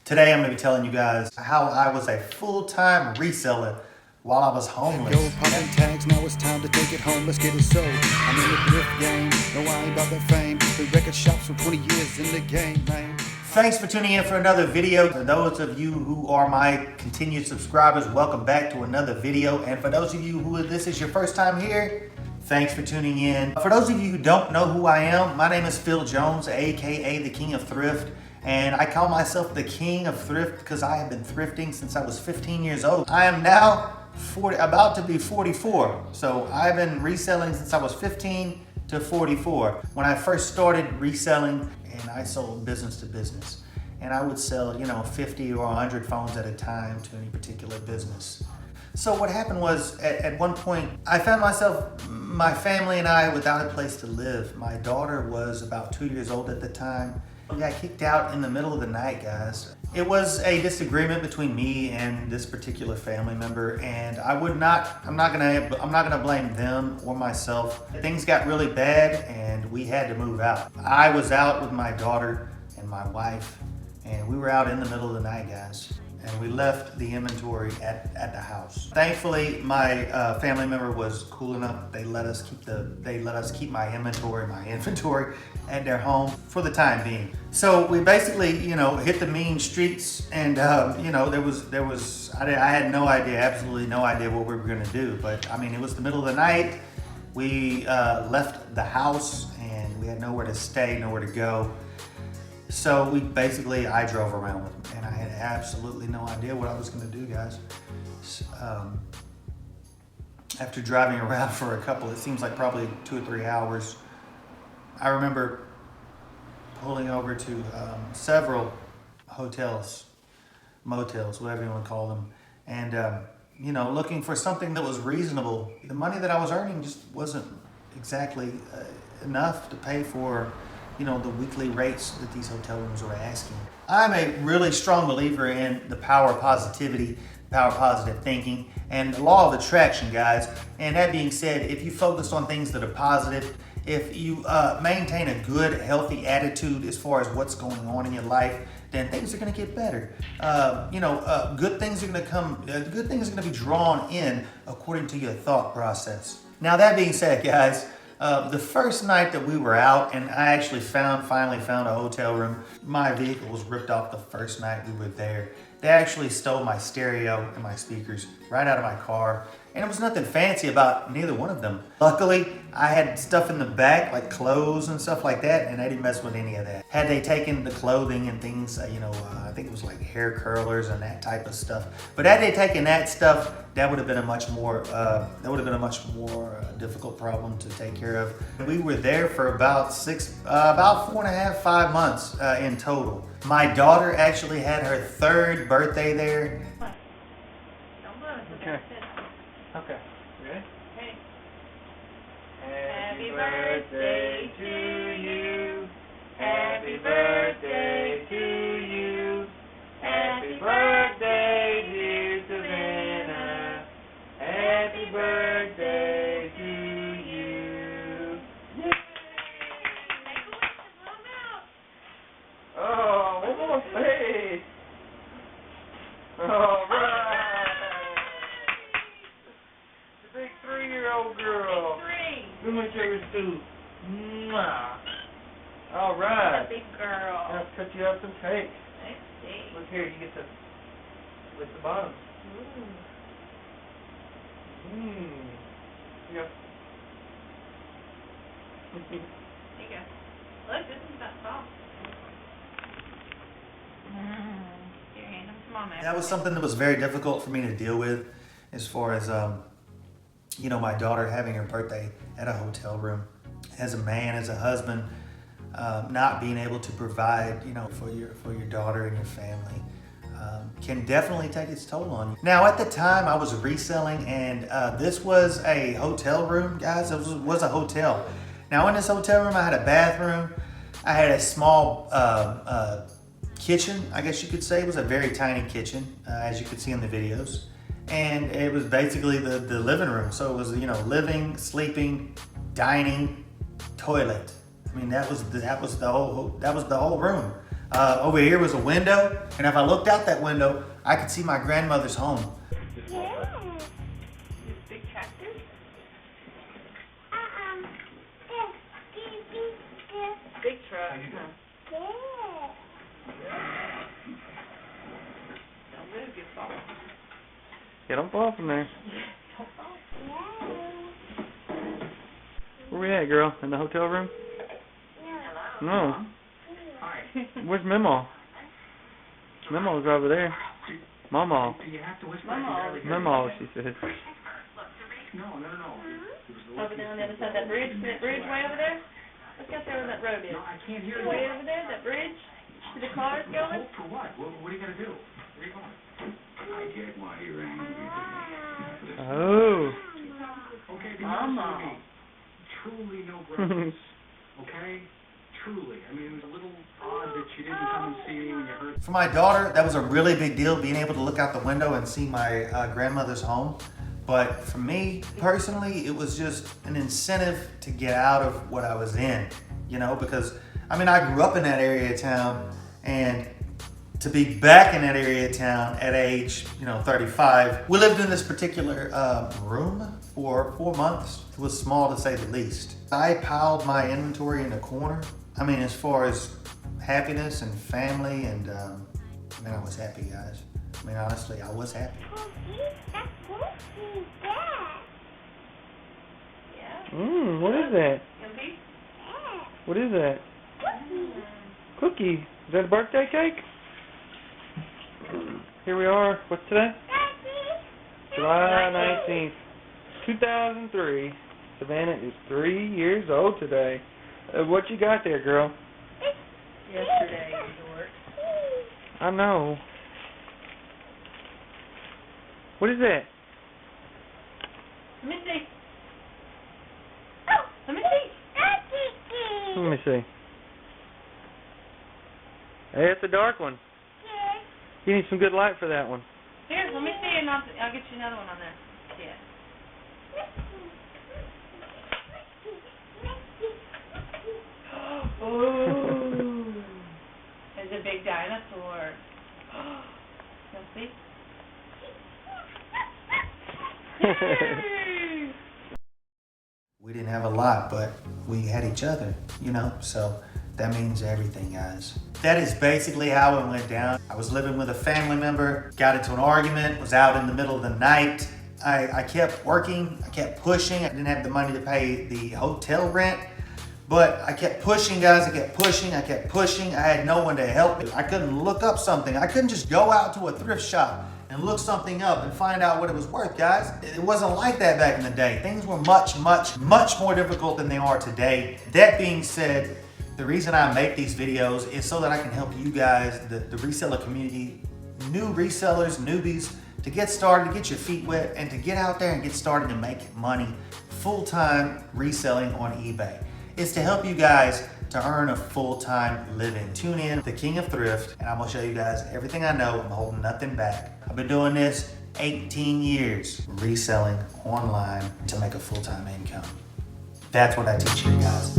Today I'm going to be telling you guys how I was a full-time reseller while I was homeless. Go popping tags, now it's time to take it home. Let's get it sold. I'm in the thrift game. No, I ain't about that fame. The record shops for 20 years in the game, man. Thanks for tuning in for another video. For those of you who are my continued subscribers, welcome back to another video. And for those of you who this is your first time here, thanks for tuning in. For those of you who don't know who I am, my name is Phil Jones, aka the King of Thrift. And I call myself the King of Thrift because I have been thrifting since I was 15 years old. I am now about to be 44. So I've been reselling since I was 15 to 44. When I first started reselling, and I sold business to business. And I would sell, 50 or 100 phones at a time to any particular business. So what happened was, at one point, I found myself, my family and I, without a place to live. My daughter was about 2 years old at the time. I got kicked out in the middle of the night, guys. It was a disagreement between me and this particular family member, and I'm not gonna blame them or myself. Things got really bad and we had to move out. I was out with my daughter and my wife, and we were out in the middle of the night, guys. And we left the inventory at the house. Thankfully, my family member was cool enough. They let us keep my inventory at their home for the time being. So we basically, hit the mean streets, and I had no idea, absolutely no idea what we were gonna do. But I mean, it was the middle of the night. We left the house and we had nowhere to stay, nowhere to go. So I drove around with them, and I had absolutely no idea what I was gonna do, guys. After driving around for it seems like probably 2 or 3 hours, I remember pulling over to several hotels, motels, whatever you wanna call them, and looking for something that was reasonable. The money that I was earning just wasn't exactly enough to pay for the weekly rates that these hotel rooms were asking. I'm a really strong believer in the power of positivity, power of positive thinking, and the law of attraction, guys. And that being said, if you focus on things that are positive, if you maintain a good, healthy attitude as far as what's going on in your life, then things are going to get better. Good things are going to come. Good things are going to be drawn in according to your thought process. Now, that being said, guys, the first night that we were out, and I actually finally found a hotel room. My vehicle was ripped off the first night we were there. They actually stole my stereo and my speakers right out of my car, and it was nothing fancy about neither one of them. Luckily, I had stuff in the back, like clothes and stuff like that, and I didn't mess with any of that. Had they taken the clothing and things, I think it was like hair curlers and that type of stuff. But had they taken that stuff, that would have been a much more difficult problem to take care of. We were there for about 4.5, 5 months in total. My daughter actually had her 3rd birthday there. Okay. Okay. Ready? Hey. Happy birthday to you. Happy birthday to you. Happy birthday, dear Savannah. Happy birthday to you. Yay! Oh, one more face. All right. The big 3-year-old girl. Let me take her too. Mwah. All right. Big girl. I'll cut you up some cake. Let's see. Look here, you get with the bottom. Yeah. There you go. Look, this is about soft. Here, hand them to Mama. That was something that was very difficult for me to deal with, as far as my daughter having her birthday at a hotel room. As a man, as a husband, not being able to provide, for your daughter and your family, can definitely take its toll on you. Now, at the time, I was reselling, and this was a hotel room, guys. It was a hotel. Now, in this hotel room, I had a bathroom. I had a small kitchen, I guess you could say. It was a very tiny kitchen, as you could see in the videos. And it was basically the living room. So it was, living, sleeping, dining, toilet. I mean, that was the whole room. Over here was a window, and if I looked out that window, I could see my grandmother's home. Big tractor? Big truck. Don't move, you fall. Yeah, don't fall from there. Don't fall. Where we at, girl? In the hotel room? No. Where's Memo? Memo's over there. Mama. Memo, she says. Over there on the other side of that bridge? See that bridge way over there? Look out there where that road is. No, I can't hear you. Way over there, that bridge? See the cars going? Hold for what? What are you going to do? Where are you going? I get why you're angry. Oh. Okay, Mama. Truly no grudges. Okay? Truly. I mean, it was a little odd that you didn't come and see me when you heard. For my daughter, that was a really big deal, being able to look out the window and see my grandmother's home. But for me, personally, it was just an incentive to get out of what I was in, you know, because, I mean, I grew up in that area of town, and to be back in that area of town at age, 35, we lived in this particular room for 4 months. It was small to say the least. I piled my inventory in a corner. I mean, as far as happiness and family, and I was happy, guys. I mean, honestly, I was happy. Yeah. What is that? Empty? What is that? Cookie. Is that a birthday cake? Here we are. What's today? July 19th, 2003. Savannah is 3 years old today. What you got there, girl? Yesterday, you dork. I know. What is that? Let me see. Oh, let me see. Let me see. Hey, it's a dark one. You need some good light for that one. Here, let me see, and I'll get you another one on there. Yeah. Ooh. There's a big dinosaur. Let's see. We didn't have a lot, but we had each other, so that means everything, guys. That is basically how it went down. I was living with a family member, got into an argument, was out in the middle of the night. I kept working, I kept pushing. I didn't have the money to pay the hotel rent, but I kept pushing, guys. I kept pushing. I had no one to help me. I couldn't look up something. I couldn't just go out to a thrift shop and look something up and find out what it was worth, guys. It wasn't like that back in the day. Things were much, much, much more difficult than they are today. That being said, the reason I make these videos is so that I can help you guys, the reseller community, new resellers, newbies, to get started, to get your feet wet, and to get out there and get started and make money full-time reselling on eBay. It's to help you guys to earn a full-time living. Tune in, The King of Thrift, and I'm gonna show you guys everything I know. I'm holding nothing back. I've been doing this 18 years, reselling online to make a full-time income. That's what I teach you guys.